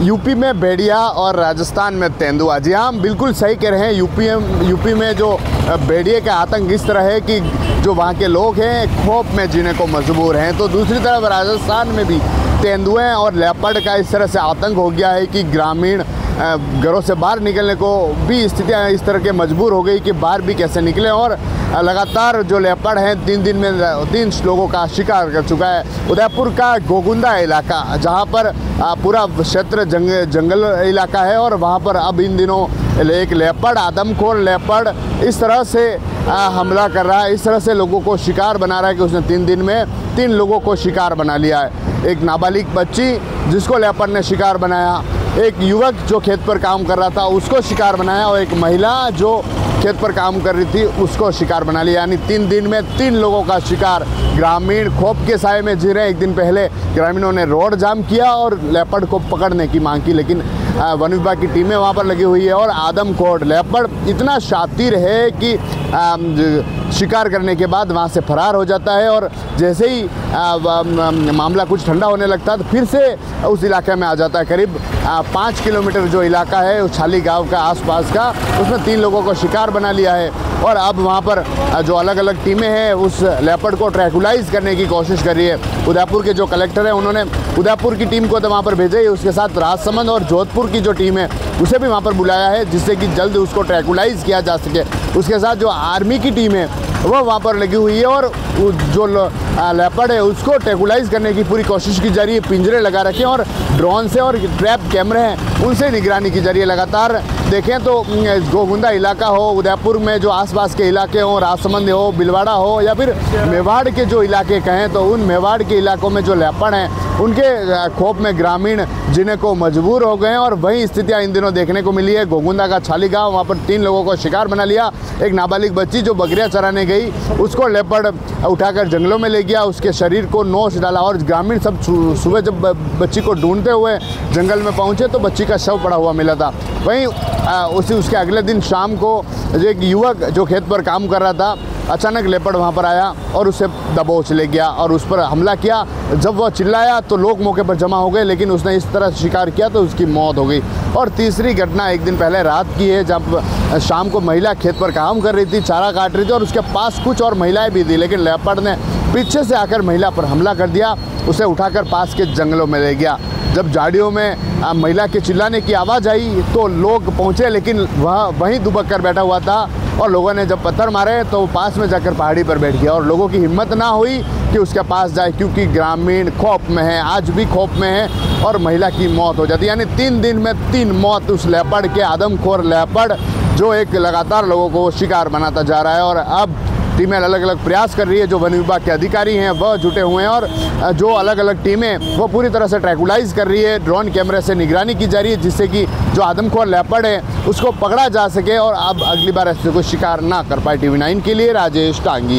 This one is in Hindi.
यूपी में भेड़िया और राजस्थान में तेंदुआ। जी हाँ, हम बिल्कुल सही कह रहे हैं। यूपी में जो भेड़िए का आतंक इस तरह है कि जो वहाँ के लोग हैं खौफ में जीने को मजबूर हैं, तो दूसरी तरफ राजस्थान में भी तेंदुए और लेपर्ड का इस तरह से आतंक हो गया है कि ग्रामीण घरों से बाहर निकलने को भी स्थितियाँ इस तरह के मजबूर हो गई कि बाहर भी कैसे निकलें। और लगातार जो लेपर्ड हैं 3 दिन में 3 लोगों का शिकार कर चुका है। उदयपुर का गोगुंदा इलाका, जहां पर पूरा क्षेत्र जंगल इलाका है, और वहां पर अब इन दिनों एक लेपर्ड, आदमखोर लेपर्ड इस तरह से हमला कर रहा है, इस तरह से लोगों को शिकार बना रहा है कि उसने 3 दिन में 3 लोगों को शिकार बना लिया है। एक नाबालिग बच्ची जिसको लेपर्ड ने शिकार बनाया, एक युवक जो खेत पर काम कर रहा था उसको शिकार बनाया, और एक महिला जो खेत पर काम कर रही थी उसको शिकार बना लिया। यानी 3 दिन में 3 लोगों का शिकार। ग्रामीण खौफ के साए में जी रहे हैं। 1 दिन पहले ग्रामीणों ने रोड जाम किया और लेपर्ड को पकड़ने की मांग की, लेकिन वन विभाग की टीमें वहाँ पर लगी हुई है। और आदमखोर लेपर्ड इतना शातिर है कि शिकार करने के बाद वहाँ से फरार हो जाता है, और जैसे ही मामला कुछ ठंडा होने लगता है तो फिर से उस इलाके में आ जाता है। करीब 5 किलोमीटर जो इलाका है उछाली गांव का आसपास का, उसमें 3 लोगों को शिकार बना लिया है। और अब वहाँ पर जो अलग अलग टीमें हैं उस लेपर्ड को ट्रैकुलाइज करने की कोशिश कर रही है। उदयपुर के जो कलेक्टर हैं उन्होंने उदयपुर की टीम को तो वहाँ पर भेजा ही, उसके साथ राजसमंद और जोधपुर की जो टीम है उसे भी वहाँ पर बुलाया है, जिससे कि जल्द उसको ट्रैकुलाइज किया जा सके। उसके साथ जो आर्मी की टीम है वो वहाँ पर लगी हुई है, और जो लेपर्ड है उसको ट्रैकुलाइज करने की पूरी कोशिश की जा रही है। पिंजरे लगा रखे हैं और ड्रोन से और ट्रैप कैमरे हैं उनसे निगरानी की जा रही है। लगातार देखें तो गोगुंदा इलाका हो, उदयपुर में जो आसपास के इलाके हों, राजसमंद हो, बिलवाड़ा हो, या फिर मेवाड़ के जो इलाके कहें तो उन मेवाड़ के इलाकों में जो लेपर्ड हैं उनके खौफ में ग्रामीण जीने को मजबूर हो गए हैं। और वही स्थितियाँ इन दिनों देखने को मिली है। गोगुंदा का छाली गाँव, वहाँ पर 3 लोगों को शिकार बना लिया। एक नाबालिग बच्ची जो बकरियाँ चराने गई उसको लेपर्ड उठाकर जंगलों में ले गया, उसके शरीर को नोच डाला। और ग्रामीण सब सुबह जब बच्ची को ढूंढते हुए जंगल में पहुंचे तो बच्ची का शव पड़ा हुआ मिला था। वहीं उसके अगले दिन शाम को एक युवक जो खेत पर काम कर रहा था, अचानक लेपर्ड वहाँ पर आया और उसे दबोच ले गया और उस पर हमला किया। जब वह चिल्लाया तो लोग मौके पर जमा हो गए, लेकिन उसने इस तरह शिकार किया तो उसकी मौत हो गई। और तीसरी घटना 1 दिन पहले रात की है, जब शाम को महिला खेत पर काम कर रही थी, चारा काट रही थी, और उसके पास कुछ और महिलाएं भी थी, लेकिन लेपर्ड ने पीछे से आकर महिला पर हमला कर दिया, उसे उठाकर पास के जंगलों में ले गया। जब झाड़ियों में महिला के चिल्लाने की आवाज़ आई तो लोग पहुँचे, लेकिन वह वहीं दुबक कर बैठा हुआ था, और लोगों ने जब पत्थर मारे तो पास में जाकर पहाड़ी पर बैठ गया। और लोगों की हिम्मत ना हुई कि उसके पास जाए, क्योंकि ग्रामीण खौफ में है, आज भी खौफ में है, और महिला की मौत हो जाती है। यानी 3 दिन में 3 मौत उस लेपर्ड के, आदमखोर लेपर्ड जो एक लगातार लोगों को शिकार बनाता जा रहा है। और अब टीमें अलग अलग प्रयास कर रही है, जो वन विभाग के अधिकारी हैं वह जुटे हुए हैं, और जो अलग अलग टीमें वो पूरी तरह से ट्रैकुलाइज कर रही है। ड्रोन कैमरे से निगरानी की जा रही है, जिससे कि जो आदमखोर लेपर्ड है उसको पकड़ा जा सके और अब अगली बार ऐसे कोई शिकार ना कर पाए। TV9 के लिए राजेश टांगी।